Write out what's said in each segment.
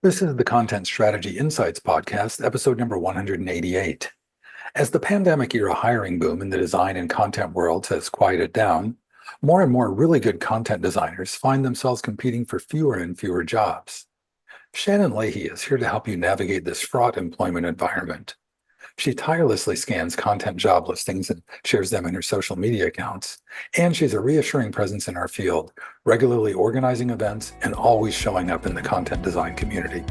This is the Content Strategy Insights podcast, episode number 188. As the pandemic era hiring boom in the design and content worlds has quieted down, more and more really good content designers find themselves competing for fewer and fewer jobs. Shannon Leahy is here to help you navigate this fraught employment environment. She tirelessly scans content job listings and shares them in her social media accounts. And she's a reassuring presence in our field, regularly organizing events and always showing up in the content design community.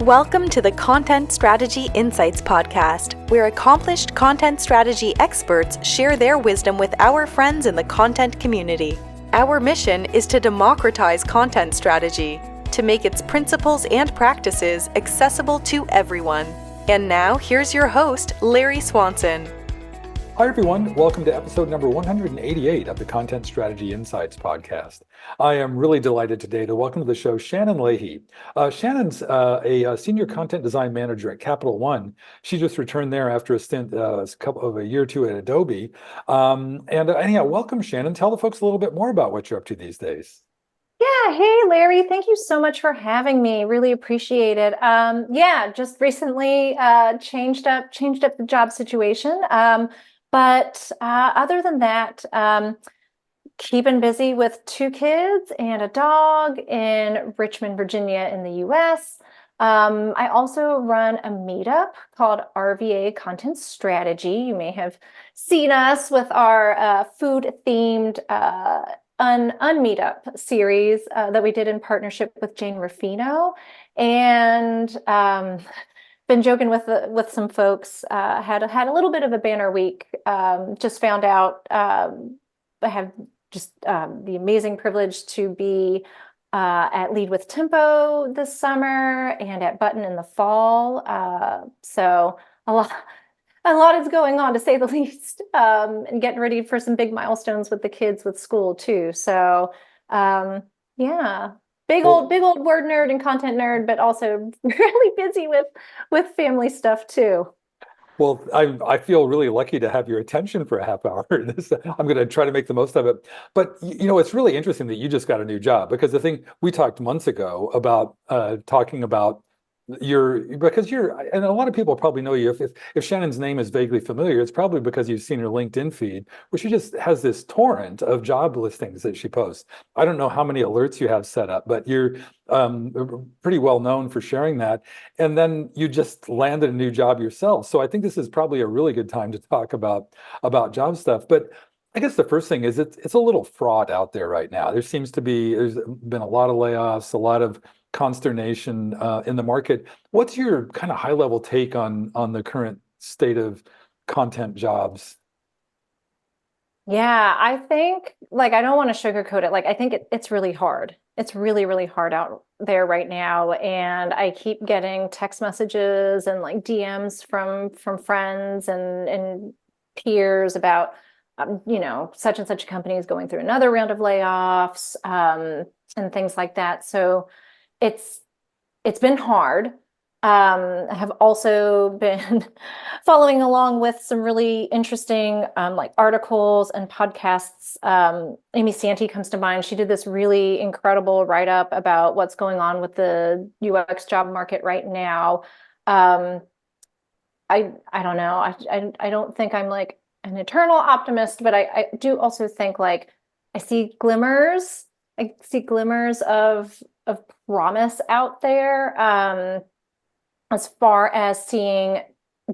Welcome to the Content Strategy Insights podcast, where accomplished content strategy experts share their wisdom with our friends in the content community. Our mission is to democratize content strategy, to make its principles and practices accessible to everyone. And now, here's your host, Larry Swanson. Hi, everyone. Welcome to episode number 188 of the Content Strategy Insights podcast. I am really delighted today to welcome to the show Shannon Leahy. Shannon's a senior content design manager at Capital One. She just returned there after a stint a year or two at Adobe. Anyhow, welcome, Shannon. Tell the folks a little bit more about what you're up to these days. Yeah. Hey, Larry, thank you so much for having me. Really appreciate it. Just recently changed up the job situation. But other than that, keeping busy with 2 kids and a dog in Richmond, Virginia in the US. I also run a meetup called RVA Content Strategy. You may have seen us with our food-themed Unmeetup series that we did in partnership with Jane Ruffino, and been joking with some folks. Had a little bit of a banner week. Just found out I have just the amazing privilege to be at Lead with Tempo this summer and at Button in the fall. So a lot is going on, to say the least, and getting ready for some big milestones with the kids with school too. So, big old word nerd and content nerd, but also really busy with family stuff too. Well, I feel really lucky to have your attention for a half hour. I'm going to try to make the most of it. But, it's really interesting that you just got a new job, because the thing we talked months ago about talking about and a lot of people probably know you. If Shannon's name is vaguely familiar, it's probably because you've seen her LinkedIn feed, where she just has this torrent of job listings that she posts. I don't know how many alerts you have set up, but you're pretty well known for sharing that. And then you just landed a new job yourself. So I think this is probably a really good time to talk about job stuff. But I guess the first thing is it's a little fraught out there right now. There's been a lot of layoffs, a lot of consternation in the market. What's your kind of high level take on the current state of content jobs? Yeah, I think, I don't want to sugarcoat it. I think it's really hard. It's really, really hard out there right now. And I keep getting text messages and DMs from friends and peers about, such and such a company is going through another round of layoffs, and things like that. So it's been hard. I have also been following along with some really interesting articles and podcasts. Amy Santee comes to mind. She did this really incredible write-up about what's going on with the UX job market right now. I don't know. I don't think I'm an eternal optimist, but I do also think I see glimmers. I see glimmers of promise out there, as far as seeing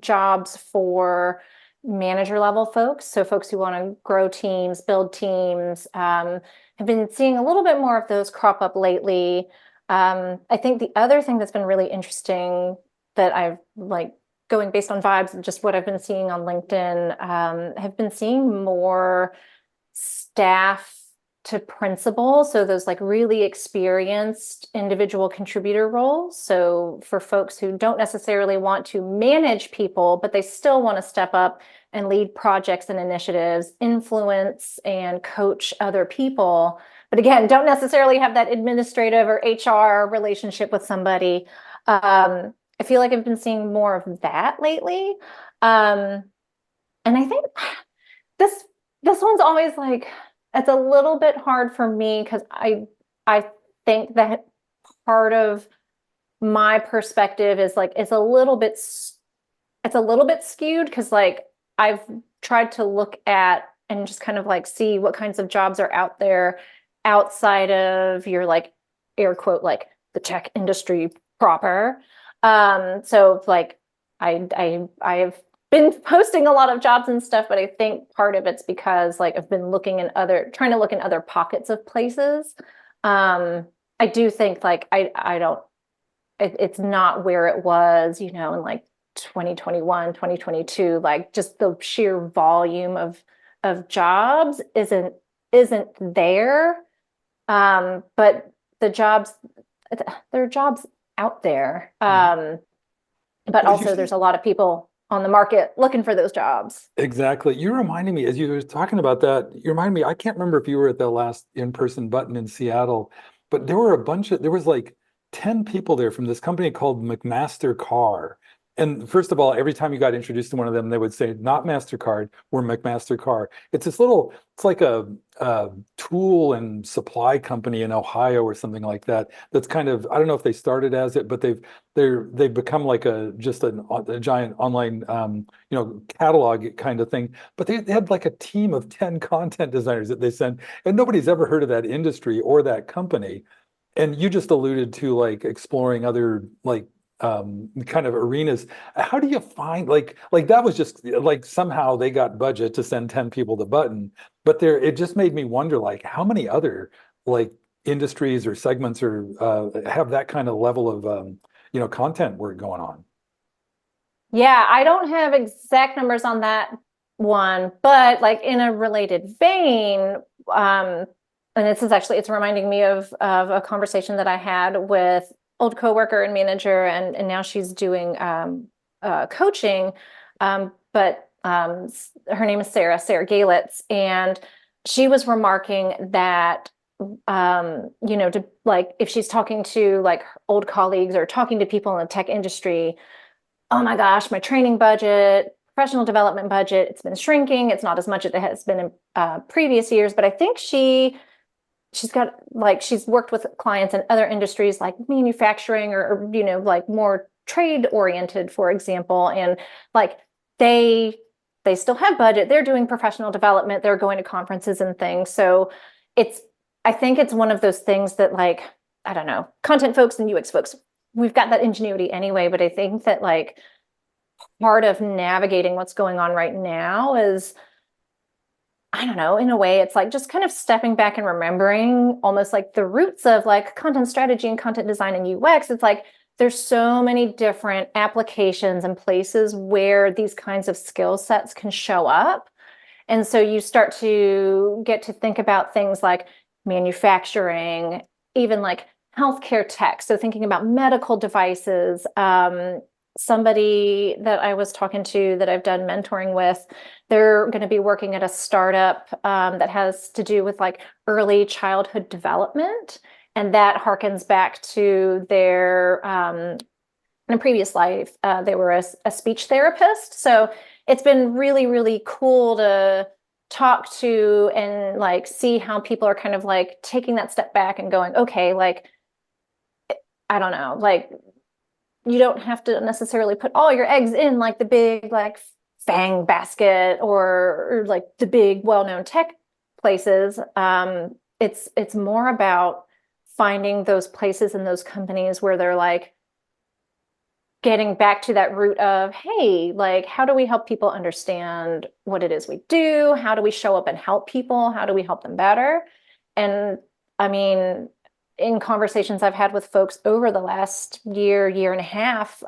jobs for manager level folks. So folks who want to grow teams, build teams, have been seeing a little bit more of those crop up lately. I think the other thing that's been really interesting that I've going based on vibes and just what I've been seeing on LinkedIn, have been seeing more staff to principal. So those really experienced individual contributor roles. So for folks who don't necessarily want to manage people, but they still want to step up and lead projects and initiatives, influence and coach other people. But again, don't necessarily have that administrative or HR relationship with somebody. I feel like I've been seeing more of that lately. And I think this one's always it's a little bit hard for me, because I think that part of my perspective is like, it's a little bit skewed because like I've tried to look at and just kind of like see what kinds of jobs are out there outside of your like air quote like the tech industry proper. So like I've been posting a lot of jobs and stuff, but I think part of it's because like I've been trying to look in other pockets of places. I do think like I don't it's not where it was, in like 2021, 2022, like just the sheer volume of jobs isn't there. But there are jobs out there. But Well, also there's a lot of people on the market looking for those jobs. exactly. You're reminding me as you were talking about that, you remind me, I can't remember if you were at the last in-person button in Seattle, but there was like 10 people there from this company called McMaster Car. And first of all, every time you got introduced to one of them, they would say, not MasterCard, we're McMaster Car. It's like a tool and supply company in Ohio or something like that. That's kind of, I don't know if they started as it, but they've become like a giant online catalog kind of thing. But they had like a team of 10 content designers that they sent, and nobody's ever heard of that industry or that company. And you just alluded to like exploring other like kind of arenas. How do you find like that was just like somehow they got budget to send 10 people to Button, but it just made me wonder like how many other like industries or segments or have that kind of level of content work going on. Yeah, I don't have exact numbers on that one, but like in a related vein, and this is actually, it's reminding me of a conversation that I had with old coworker and manager, and now she's doing coaching. But her name is Sarah Galitz, and she was remarking that to like if she's talking to like old colleagues or talking to people in the tech industry, oh my gosh, my training budget, professional development budget, it's been shrinking. It's not as much as it has been in previous years, but I think she's got like she's worked with clients in other industries like manufacturing or like more trade oriented, for example, and like they still have budget, they're doing professional development, they're going to conferences and things. So I think it's one of those things that like I don't know, content folks and UX folks, we've got that ingenuity anyway, but I think that like part of navigating what's going on right now is, I don't know, in a way, it's like just kind of stepping back and remembering almost like the roots of like content strategy and content design and UX. It's like there's so many different applications and places where these kinds of skill sets can show up. And so you start to get to think about things like manufacturing, even like healthcare tech. So thinking about medical devices, somebody that I was talking to that I've done mentoring with, they're going to be working at a startup that has to do with like early childhood development. And that harkens back to their, in a previous life, they were a speech therapist. So it's been really, really cool to talk to and like see how people are kind of like taking that step back and going, okay, like, I don't know, like you don't have to necessarily put all your eggs in like the big like FANG basket or like the big well-known tech places. It's more about finding those places and those companies where they're like getting back to that root of, hey, like how do we help people understand what it is we do? How do we show up and help people? How do we help them better? And I mean, in conversations I've had with folks over the last year and a half,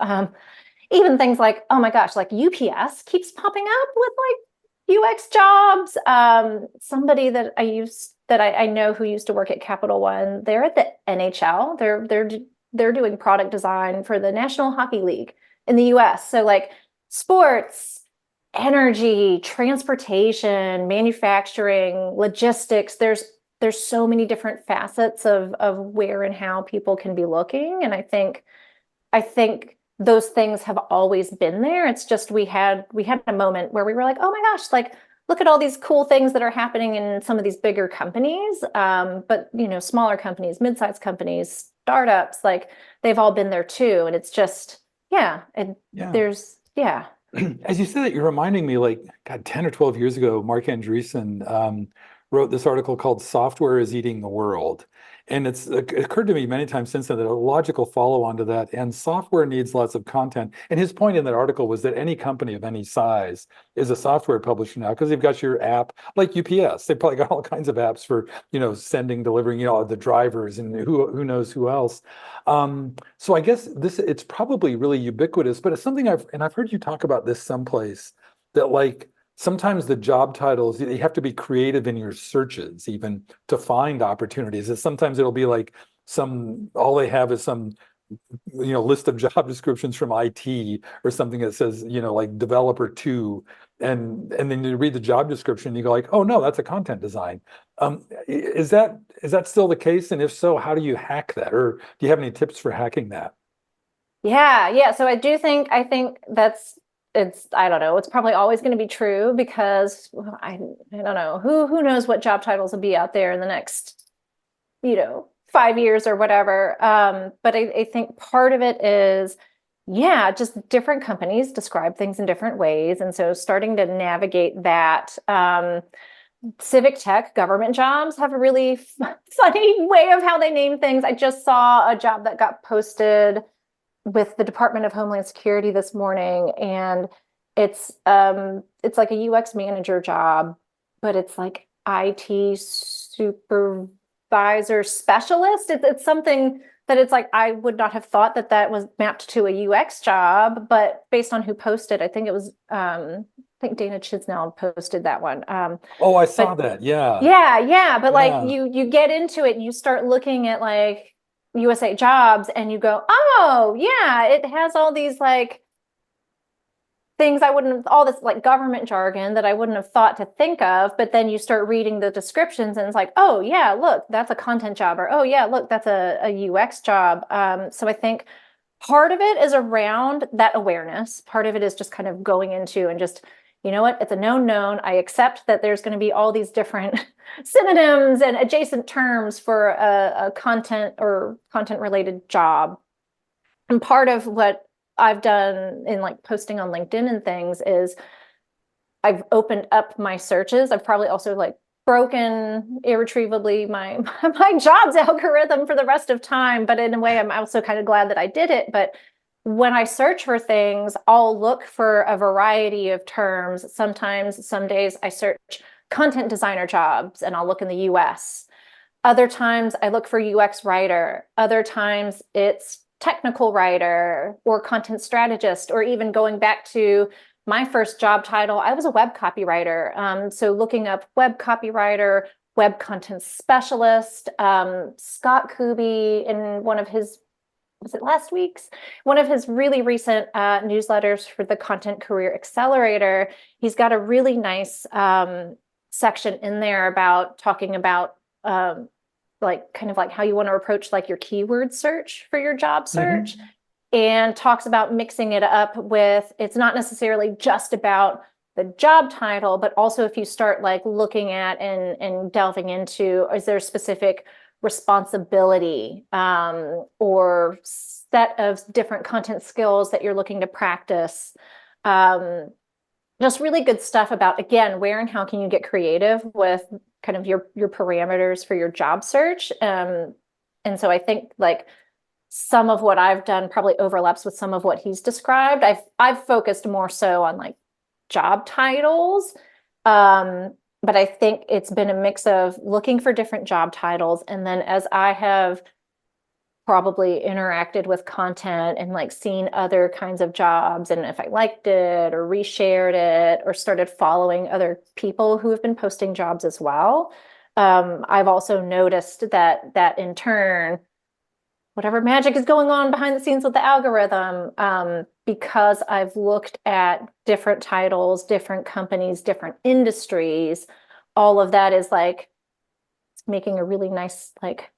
even things like, oh my gosh, like UPS keeps popping up with like UX jobs. Somebody that I know who used to work at Capital One, they're at the NHL. They're doing product design for the National Hockey League in the US. So like sports, energy, transportation, manufacturing, logistics, there's so many different facets of where and how people can be looking. And I think those things have always been there. It's just we had a moment where we were like, oh my gosh, like look at all these cool things that are happening in some of these bigger companies. But smaller companies, mid-sized companies, startups, like they've all been there too. And it's just, yeah, Yeah. yeah. As you said that, you're reminding me, like, God, 10 or 12 years ago, Mark Andreessen wrote this article called Software is Eating the World. And it occurred to me many times since then that a logical follow-on to that, and software needs lots of content. And his point in that article was that any company of any size is a software publisher now, because they've got your app, like UPS. They've probably got all kinds of apps for, sending, delivering, the drivers, and who knows who else. So I guess it's probably really ubiquitous, but it's something I've heard you talk about this someplace, that like sometimes the job titles, you have to be creative in your searches even to find opportunities. And sometimes it'll be like all they have is some list of job descriptions from IT or something that says, like developer two. And then you read the job description, you go like, oh no, that's a content design. Is that still the case? And if so, how do you hack that? Or do you have any tips for hacking that? Yeah. So I think I don't know, it's probably always going to be true because I don't know who knows what job titles will be out there in the next, 5 years or whatever. But I think part of it is, yeah, just different companies describe things in different ways. And so starting to navigate that, civic tech government jobs have a really funny way of how they name things. I just saw a job that got posted with the Department of Homeland Security this morning, and it's like a UX manager job, but it's like IT supervisor specialist. It's something that it's like I would not have thought that was mapped to a UX job, but based on who posted, I think it was I think Dana Chisnell posted that one. Oh, I saw that. Yeah. Yeah, but like Yeah. you get into it, you start looking at like USA Jobs and you go, oh yeah, it has all these like things all this like government jargon that I wouldn't have thought to think of. But then you start reading the descriptions and it's like, oh yeah, look, that's a content job, or oh yeah, look, that's a UX job. So I think part of it is around that awareness. Part of it is just kind of going into and just, you know what, it's a known. I accept that there's going to be all these different synonyms and adjacent terms for a content or content related job. And part of what I've done in like posting on LinkedIn and things is I've opened up my searches. I've probably also like broken irretrievably my jobs algorithm for the rest of time. But in a way, I'm also kind of glad that I did it. But when I search for things, I'll look for a variety of terms. Sometimes, some days I search content designer jobs and I'll look in the US. Other times I look for UX writer. Other times it's technical writer or content strategist, or even going back to my first job title, I was a web copywriter. So looking up web copywriter, web content specialist, Scott Kuby in one of his, was it last week's? One of his really recent newsletters for the Content Career Accelerator, he's got a really nice section in there about talking about like kind of like how you want to approach like your keyword search for your job search. Mm-hmm. And talks about mixing it up with, it's not necessarily just about the job title, but also if you start like looking at and delving into, is there a specific responsibility or set of different content skills that you're looking to practice? Just really good stuff about, again, where and how can you get creative with kind of your parameters for your job search. And so I think like some of what I've done probably overlaps with some of what he's described. I've focused more so on like job titles. But I think it's been a mix of looking for different job titles. And then as I have probably interacted with content and like seen other kinds of jobs, and if I liked it or reshared it or started following other people who have been posting jobs as well, I've also noticed that in turn, whatever magic is going on behind the scenes with the algorithm, because I've looked at different titles, different companies, different industries, all of that is like making a really nice like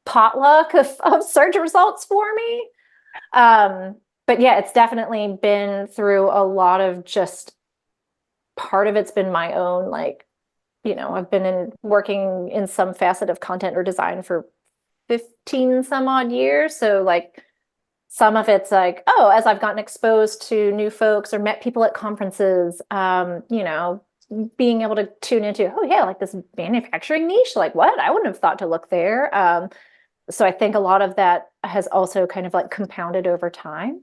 potluck of search results for me. But yeah, it's definitely been through a lot of just part of it's been my own, like, I've been working in some facet of content or design for 15 some odd years. So like some of it's like, oh, as I've gotten exposed to new folks or met people at conferences, being able to tune into, oh yeah, like this manufacturing niche, like what? I wouldn't have thought to look there. So I think a lot of that has also kind of like compounded over time.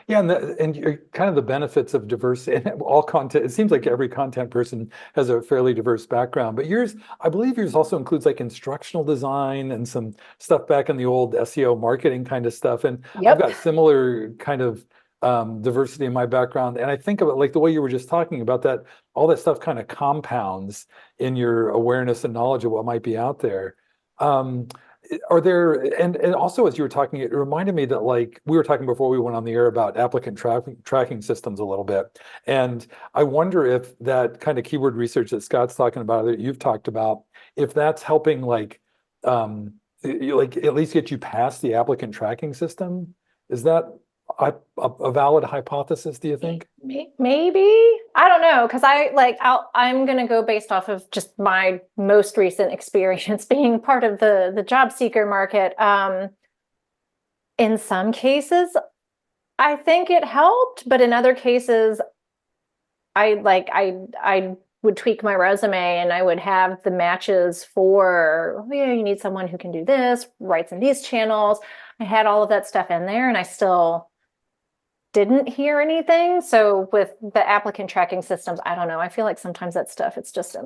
Yeah, and kind of the benefits of diversity and all content. It seems like every content person has a fairly diverse background, but I believe yours also includes like instructional design and some stuff back in the old SEO marketing kind of stuff. And I've got Yep. similar kind of diversity in my background. And I think of it like the way you were just talking about that, all that stuff kind of compounds in your awareness and knowledge of what might be out there. Um, are there, and also as you were talking, it reminded me that like we were talking before we went on the air about applicant tracking systems a little bit. And I wonder if that kind of keyword research that Scott's talking about, that you've talked about, if that's helping like at least get you past the applicant tracking system. Is that a valid hypothesis, do you think? Maybe. I don't know, because I'm gonna go based off of just my most recent experience being part of the job seeker market. In some cases, I think it helped, but in other cases, I would tweak my resume and I would have the matches for, oh, yeah, you need someone who can do this, writes in these channels. I had all of that stuff in there, and I still didn't hear anything. So with the applicant tracking systems, I don't know. I feel like sometimes that stuff, it's just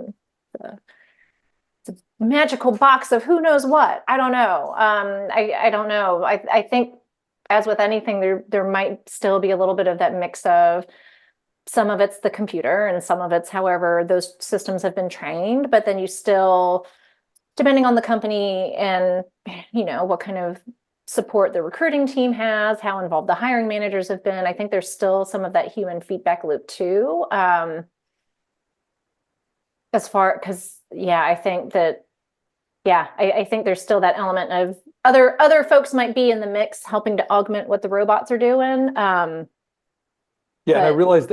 it's a magical box of who knows what. I don't know. I don't know. I think as with anything, there might still be a little bit of that mix of some of it's the computer and some of it's however those systems have been trained, but then you still, depending on the company and what kind of support the recruiting team has, how involved the hiring managers have been. I think there's still some of that human feedback loop too. Because I think that, I think there's still that element of other folks might be in the mix helping to augment what the robots are doing. Yeah, and I realized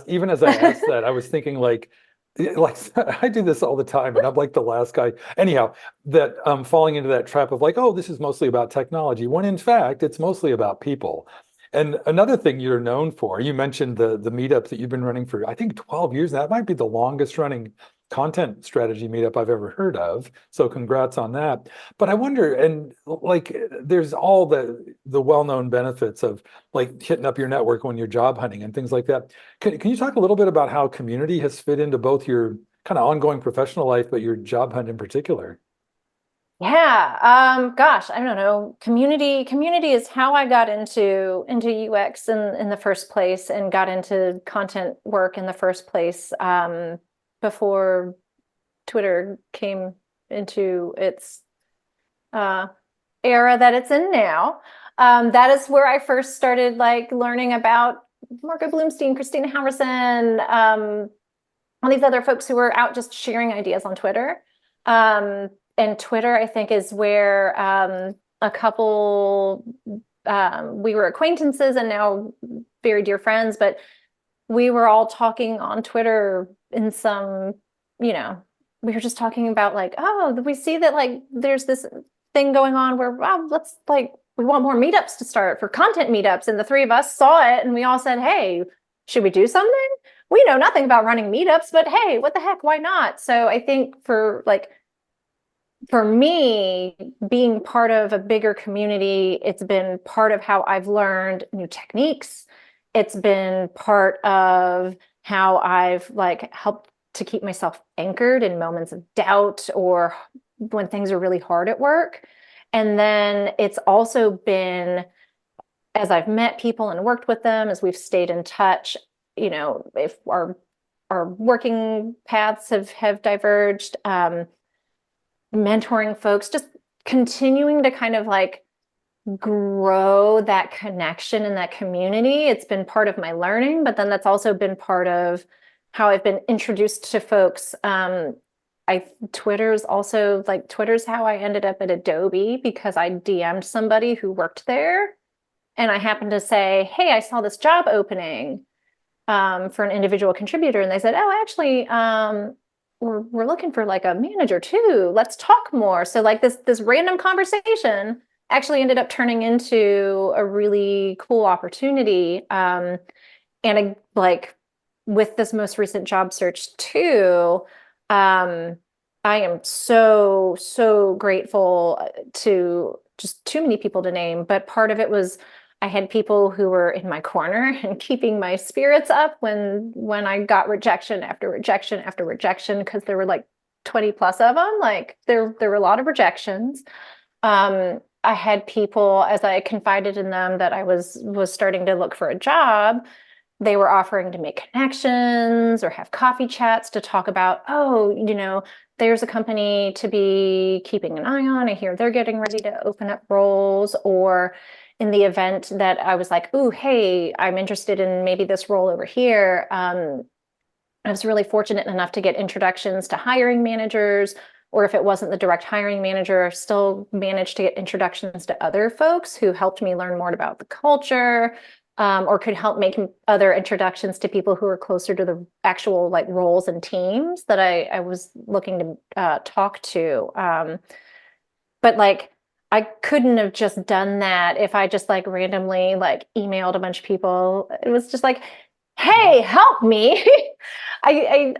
even as I asked that, I was thinking like I do this all the time, and I'm like the last guy. Anyhow, that falling into that trap of like, oh, this is mostly about technology, when in fact it's mostly about people. And another thing you're known for, you mentioned the meetups that you've been running for, I think 12 years. That might be the longest running content strategy meetup I've ever heard of. So congrats on that. But I wonder, and like there's all the well-known benefits of like hitting up your network when you're job hunting and things like that. Can you talk a little bit about how community has fit into both your kind of ongoing professional life, but your job hunt in particular? Yeah. Gosh, I don't know. Community is how I got into UX in the first place and got into content work in the first place, before Twitter came into its era that it's in now. That is where I first started like learning about Marco Bloomstein, Christina Harrison, all these other folks who were out just sharing ideas on Twitter. And Twitter, I think, is where a couple, we were acquaintances and now very dear friends, but we were all talking on Twitter in some, we were just talking about like, oh, we see that like there's this thing going on where, wow, we want more meetups to start for content meetups. And the three of us saw it and we all said, hey, should we do something? We know nothing about running meetups, but hey, what the heck, why not? So I think for me, being part of a bigger community, it's been part of how I've learned new techniques. It's been part of how I've like helped to keep myself anchored in moments of doubt or when things are really hard at work. And then it's also been, as I've met people and worked with them, as we've stayed in touch, if our working paths have diverged, mentoring folks, just continuing to kind of like grow that connection in that community. It's been part of my learning, but then that's also been part of how I've been introduced to folks. Twitter's how I ended up at Adobe, because I DM'd somebody who worked there and I happened to say, hey, I saw this job opening. for an individual contributor, and they said, oh, actually, we're looking for like a manager too. Let's talk more. So like this random conversation actually ended up turning into a really cool opportunity. Like with this most recent job search too, I am so grateful to just too many people to name, but part of it was I had people who were in my corner and keeping my spirits up when I got rejection after rejection after rejection, because there were like 20 plus of them. Like there were a lot of rejections. I had people, as I confided in them that I was starting to look for a job, they were offering to make connections or have coffee chats to talk about, oh, there's a company to be keeping an eye on. I hear they're getting ready to open up roles. Or in the event that I was like, ooh, hey, I'm interested in maybe this role over here. I was really fortunate enough to get introductions to hiring managers, or if it wasn't the direct hiring manager, I still managed to get introductions to other folks who helped me learn more about the culture, or could help make other introductions to people who are closer to the actual like roles and teams that I was looking to talk to. But like, I couldn't have just done that if I just like randomly like emailed a bunch of people. It was just like, hey, help me. I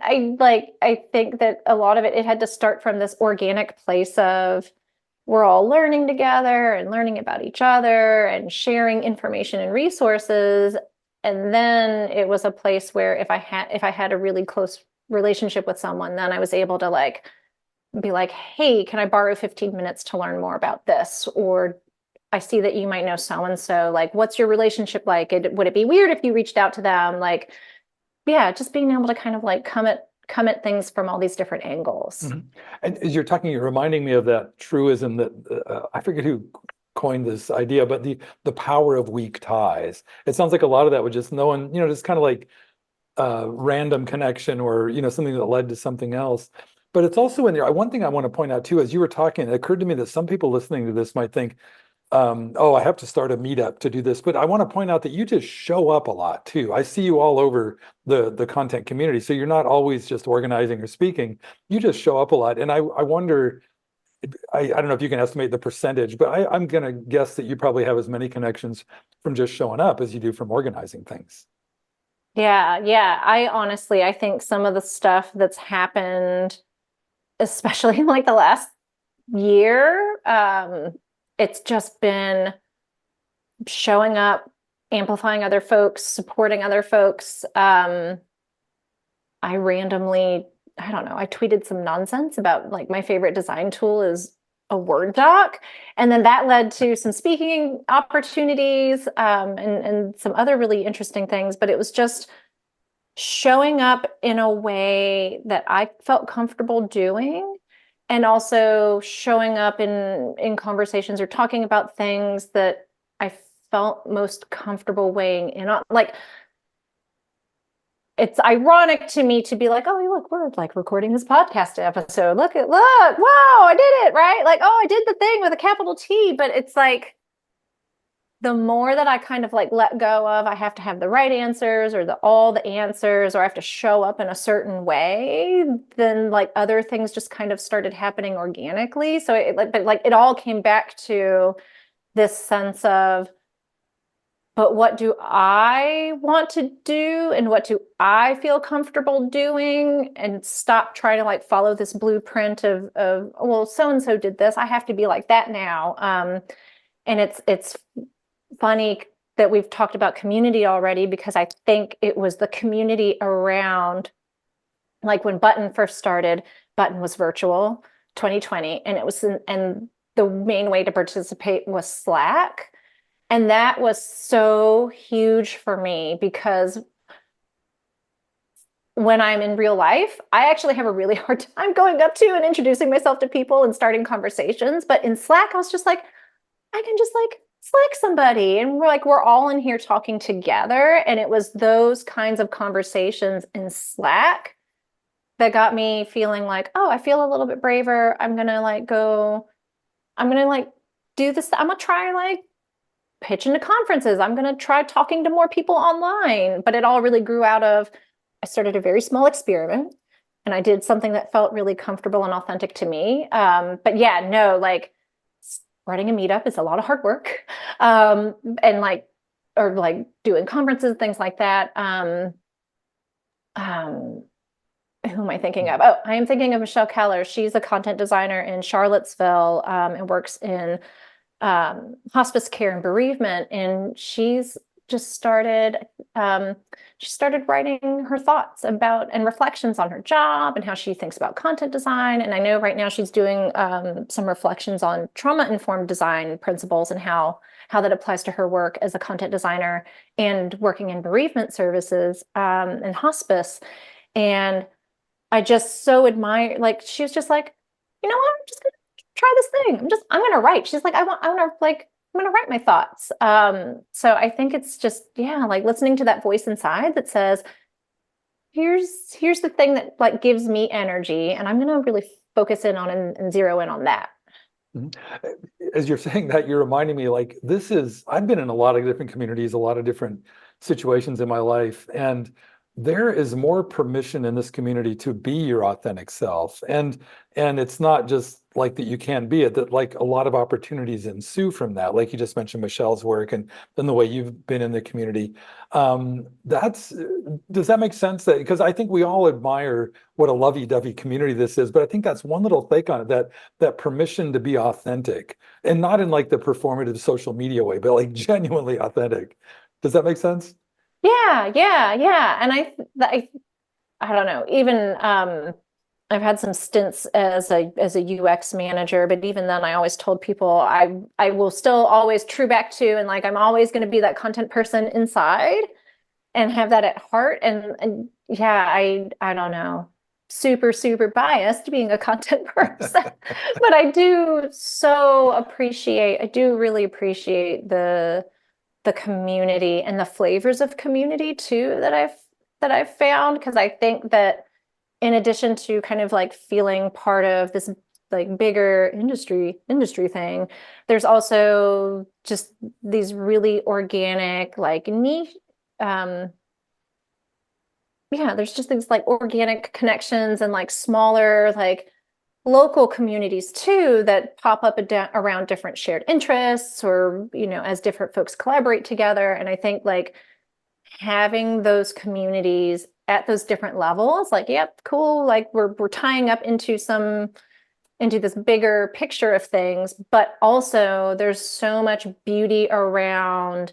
think that a lot of it had to start from this organic place of we're all learning together and learning about each other and sharing information and resources. And then it was a place where if I had a really close relationship with someone, then I was able to like be like, hey, can I borrow 15 minutes to learn more about this? Or I see that you might know so and so. Like, what's your relationship like? Would it be weird if you reached out to them? Like, yeah, just being able to kind of like come at things from all these different angles. Mm-hmm. And as you're talking, you're reminding me of that truism that I forget who coined this idea, but the power of weak ties. It sounds like a lot of that was just knowing, just kind of like random connection, or something that led to something else. But it's also in there. One thing I want to point out too, as you were talking, it occurred to me that some people listening to this might think, oh, I have to start a meetup to do this. But I want to point out that you just show up a lot too. I see you all over the content community. So you're not always just organizing or speaking. You just show up a lot. And I wonder, I don't know if you can estimate the percentage, but I'm going to guess that you probably have as many connections from just showing up as you do from organizing things. Yeah. I think some of the stuff that's happened, especially in like the last year, it's just been showing up, amplifying other folks, supporting other folks. I randomly, I don't know, I tweeted some nonsense about like my favorite design tool is a Word doc. And then that led to some speaking opportunities, and some other really interesting things. But it was just showing up in a way that I felt comfortable doing, and also showing up in conversations or talking about things that I felt most comfortable weighing in on. Like, it's ironic to me to be like, oh, look, we're like recording this podcast episode. Look, wow, I did it, right? Like, oh, I did the thing with a capital T. But it's like, the more that I kind of like let go of, I have to have the right answers or all the answers, or I have to show up in a certain way, then like other things just kind of started happening organically. So it all came back to this sense of, but what do I want to do and what do I feel comfortable doing, and stop trying to like follow this blueprint of well, so and so did this, I have to be like that now. And it's funny that we've talked about community already, because I think it was the community around, like when Button first started. Button was virtual 2020, and and the main way to participate was Slack. And that was so huge for me, because when I'm in real life, I actually have a really hard time going up to and introducing myself to people and starting conversations. But in Slack, I was just like, I can just like Slack somebody, and we're all in here talking together. And it was those kinds of conversations in Slack that got me feeling like, oh, I feel a little bit braver. I'm gonna like do this. I'm gonna try like pitching to conferences. I'm going to try talking to more people online. But it all really grew out of, I started a very small experiment and I did something that felt really comfortable and authentic to me. But yeah, no, like running a meetup is a lot of hard work. And like, or like doing conferences, things like that. Who am I thinking of? Oh, I am thinking of Michelle Keller. She's a content designer in Charlottesville, and works in hospice care and bereavement. And she's just started, she started writing her thoughts about and reflections on her job and how she thinks about content design. And I know right now she's doing some reflections on trauma-informed design principles and how that applies to her work as a content designer and working in bereavement services and hospice. And I just so admire, like, she was just like, you know what, I'm just gonna try this thing. I'm gonna write. She's like, I want to like, I'm gonna write my thoughts. So I think it's just, yeah, like listening to that voice inside that says, here's the thing that like gives me energy, and I'm gonna really focus in on and zero in on that. As you're saying that, you're reminding me, like, I've been in a lot of different communities, a lot of different situations in my life, and there is more permission in this community to be your authentic self. And it's not just like that you can be it, that like a lot of opportunities ensue from that. Like you just mentioned Michelle's work and the way you've been in the community. Does that make sense? That because I think we all admire what a lovey-dovey community this is, but I think that's one little take on it, that permission to be authentic, and not in like the performative social media way, but like genuinely authentic. Does that make sense? Yeah. And I don't know, even I've had some stints as a UX manager, but even then I always told people I will still always true back to, and like I'm always going to be that content person inside and have that at heart. And yeah, I don't know, super biased being a content person, but I do really appreciate the community and the flavors of community too that I've found, because I think that in addition to kind of like feeling part of this like bigger industry thing, there's also just these really organic like niche there's just these like organic connections and like smaller like local communities too that pop up around different shared interests, or as different folks collaborate together. And I think like having those communities at those different levels, like, yep, cool, like we're tying up into this bigger picture of things, but also there's so much beauty around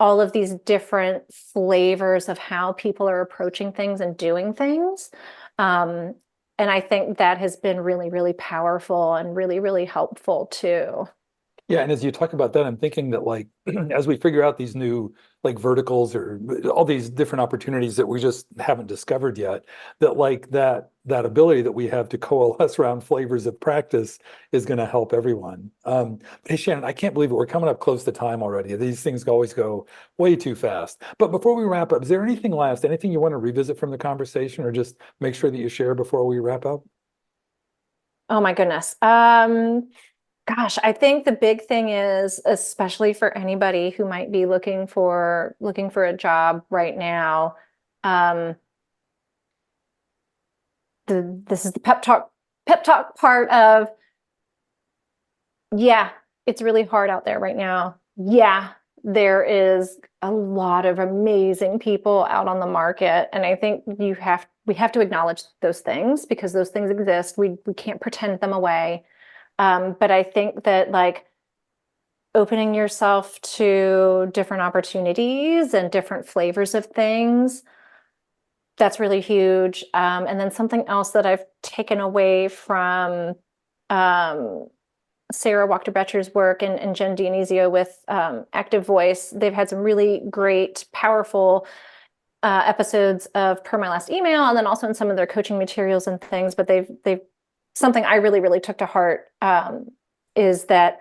all of these different flavors of how people are approaching things and doing things. And I think that has been really, really powerful and really, really helpful too. Yeah, and as you talk about that, I'm thinking that like as we figure out these new like verticals or all these different opportunities that we just haven't discovered yet, that like that ability that we have to coalesce around flavors of practice is going to help everyone. Hey Shannon, I can't believe it. We're coming up close to time already. These things always go way too fast. But before we wrap up, is there anything you want to revisit from the conversation, or just make sure that you share before we wrap up? Oh my goodness. Gosh, I think the big thing is, especially for anybody who might be looking for a job right now, this is the pep talk part of, yeah, it's really hard out there right now. Yeah, there is a lot of amazing people out on the market, and I think we have to acknowledge those things because those things exist. We can't pretend them away. But I think that like opening yourself to different opportunities and different flavors of things, that's really huge. And then something else that I've taken away from Sarah Wachter-Boettcher's work and Jen Dionysio with Active Voice, they've had some really great, powerful episodes of Per My Last Email, and then also in some of their coaching materials and things. But they've something I really, really took to heart is that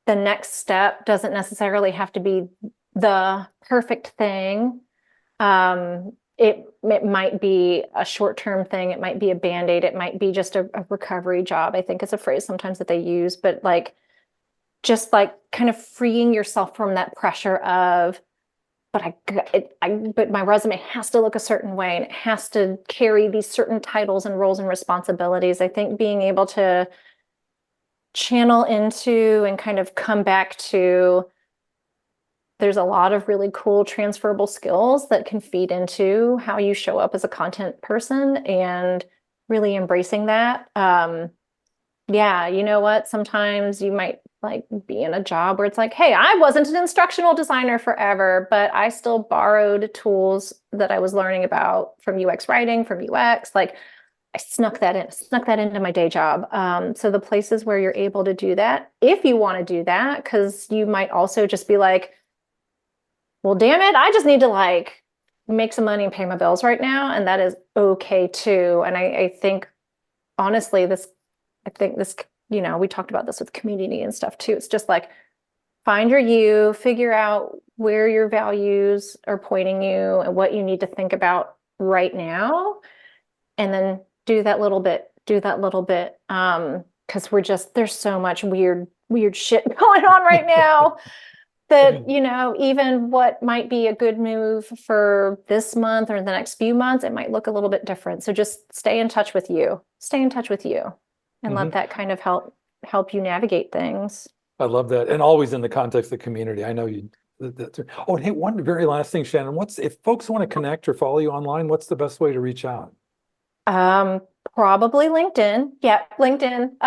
the next step doesn't necessarily have to be the perfect thing. It might be a short-term thing. It might be a Band-Aid. It might be just a recovery job, I think is a phrase sometimes that they use. But like just like kind of freeing yourself from that pressure of, but my resume has to look a certain way and it has to carry these certain titles and roles and responsibilities. I think being able to channel into and kind of come back to, there's a lot of really cool transferable skills that can feed into how you show up as a content person, and really embracing that. Yeah, you know what? Sometimes you might like be in a job where it's like, hey, I wasn't an instructional designer forever, but I still borrowed tools that I was learning about from UX writing, from UX. Like I snuck that into my day job. So the places where you're able to do that, if you want to do that, because you might also just be like, well, damn it, I just need to like make some money and pay my bills right now. And that is okay too. And I think, honestly, this, you know, we talked about this with community and stuff too. It's just like, find your you, figure out where your values are pointing you and what you need to think about right now. And then do that little bit. Because there's so much weird shit going on right now that, you know, even what might be a good move for this month or the next few months, it might look a little bit different. So just stay in touch with you. And let that kind of help you navigate things. I love that. And always in the context of the community. I know you. Oh, and hey, one very last thing, Shannon. If folks want to connect or follow you online, what's the best way to reach out? Probably LinkedIn. Yeah, LinkedIn.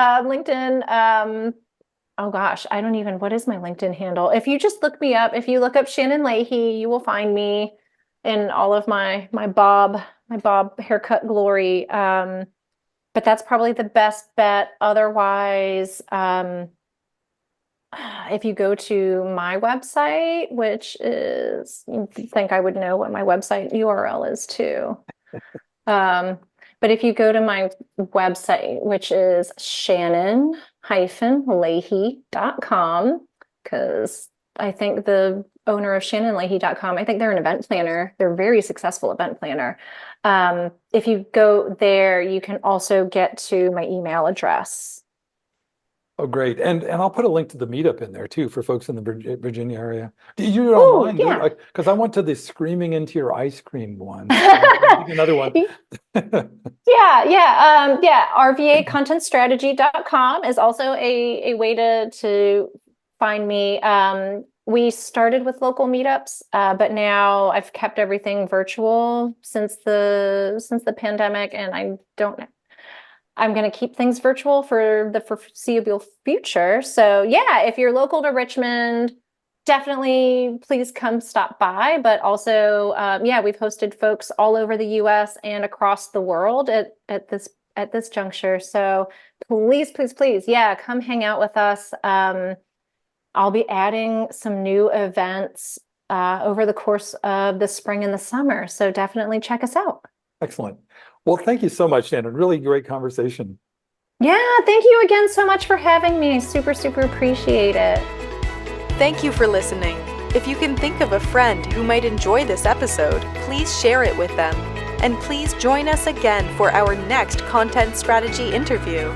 Oh gosh, what is my LinkedIn handle? If you just look me up, if you look up Shannon Leahy, you will find me in all of my bob haircut glory. But that's probably the best bet. Otherwise, if you go to my website, which is, you think I would know what my website URL is too. But if you go to my website, which is Shannon-Leahy.com, because I think the owner of Shannonleahy.com, I think they're an event planner. They're a very successful event planner. If you go there, you can also get to my email address. Oh, great. And I'll put a link to the meetup in there too for folks in the Virginia area. Do you do it online? Yeah. Because I went to the Screaming Into Your Ice Cream one. Another one. Yeah. RVAcontentstrategy.com is also a way to find me. We started with local meetups, but now I've kept everything virtual since the pandemic, and I'm going to keep things virtual for the foreseeable future. So yeah, if you're local to Richmond, definitely please come stop by. But also, we've hosted folks all over the US and across the world at this juncture. So please, come hang out with us. I'll be adding some new events over the course of the spring and the summer. So definitely check us out. Excellent. Well, thank you so much, Shannon. Really great conversation. Yeah, thank you again so much for having me. Super appreciate it. Thank you for listening. If you can think of a friend who might enjoy this episode, please share it with them. And please join us again for our next content strategy interview.